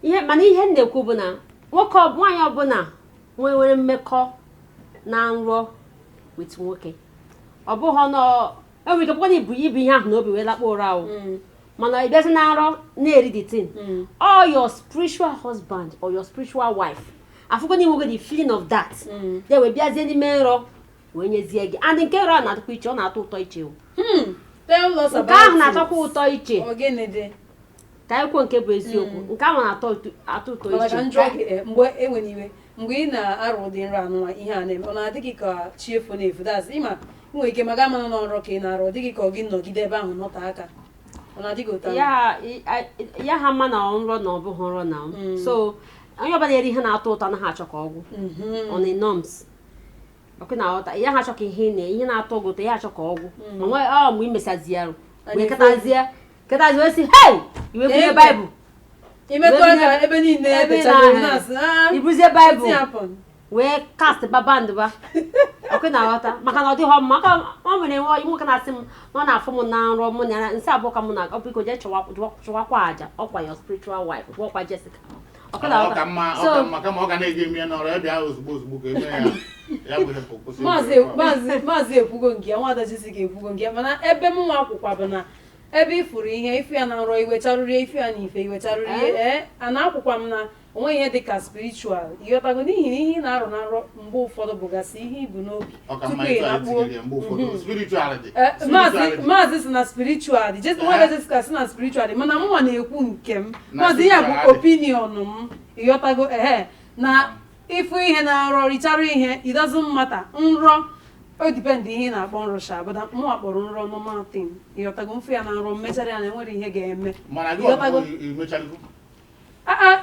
ihe mana ihe na-ekwu bụ na nwoke nwaanyị ọbụla nwere mmekọ na nrọ with nwoke ọ bụghị na enwere ike bụkwa ibu ihe ahụ n'obi wee lakpọ ụra ahụ mana ịbịazi na nrọ na-eri the thing or your spiritual husband or your spiritual wife afụkwa na inwego the feeling of that ya wee bịazie n'ime nrọ wee nyezie gị and nke nrọ na-atụkwa iche ọ na-atọ ụtọ iche nke ahụ na-atọkwa ụtọ iche ka anyị kwuo nke bụ eziokwu nke ahụ na-atọ ụtọ iche mgbe ị na-arụ ụdị nrọ anụnwa ihe a na-eme ọ na-adị gị ka chi efu na-efu dazi ịma nwere ike maga mana n'ọrụ ka ị na-arụ ọ dịghị ka ọ gị nọgide ebe ahụ nọta aka ọ na-adị gị ụta ya ha mma na nrọ na ọ bụghị nrọ na so onye ọbụla eri ihe na-atọ ụtọ anaghị achọ ka ọgwụ on the norms ọkụ na ọta ya ha achọ ka ihe na-atọ gị ụtọ ya achọ ka ọgwụ ma nwe mgbe imesazi arụ wee ketazie wee sị hei iwe bunye baịbụl ebe niile ibuzie baịbụl wee cast babandba ọkụ na ọta maka na ọ dịghọ mma maka ọ nwere nwoke na-asị m na ọ na-afụ m na nrọ mụ na nsị abụọ ka mụ na ọbụiko jee chụwakwa aja ọkwa your spiritual wife ọkwa Jessica ọkụ na ọta maazị ekwugo nke ya nwada Jessica ekwugo nke ya mana ebe m nwa akwụkwa bụ na ebe ifuru ihe ife ya na nrọ iwecharụrie ife ya na ife iwecharụrie a na-akwụkwa m na onwe ihe dịka spiritual ịghọtago n'ihi na ihe ị na-arụ na nrọ mgbe ụfọdụ bụgasị ihe ibu n'obi tupu ị na-akpuo maazị si na spiritual dị nwada Jessica si na spiritual dị mana mụnwa na-ekwu nke m maazị ya bụ opinion m ịghọtago na ịfụ ihe na nrọ richarụ ihe it doesn't matter nrọ o depend ihe na-akpọ nrọ shabada mụ akpọrọ nrọ normal thing ịghọtago mfụ ya na nrọ mmechara ya na enwere ihe ga-eme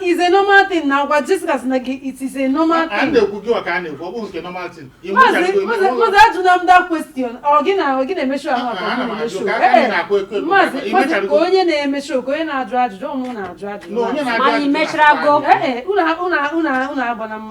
is a normal thing na agwa Jessica na gị it is a normal thing maazị ajụna m that question ọ gị na-eme show ahụ maazị ka onye na-eme show ka onye na-ajụ ajụjụ ọmụ na-ajụ ajụjụ mana imecharago unu agbana m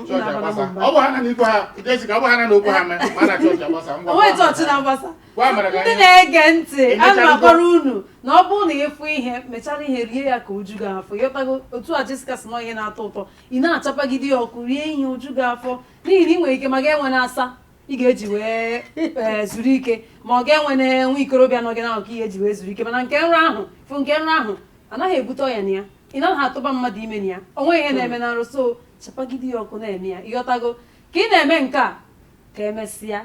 onwe chọọchị na-agbasa ndị na-ege ntị a na-akọrọ unu na ọ bụrụ na ịfụ ihe mechara ihe rie ya ka uju gị afọ ịghọtago otu a Jessica si na ihe na-atọ ụtọ ị na-achapagide ya ọkụ rie ihe uju gị afọ n'ihi na ị nwere ike ma ga-enwe na-asa ị ga-eji wee zuru ike ma ọ ga-enwe na-enwe ikorobịa n'oge ahụ ka ihe eji wee zuru ike mana nke nrọ ahụ anaghị ebute ọya na ya ị naghị atụba mmadụ ime na ya o nweghị ihe na-eme na nrọ so chapagide ya ọkụ na-eme ya ịghọtago ka ị na-eme nke a ka emesịa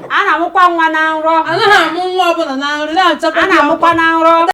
a na-amụkwa nwa na nrọ anaghị amụ nwa ọbụla na nrọ a na-amụkwa na nrọ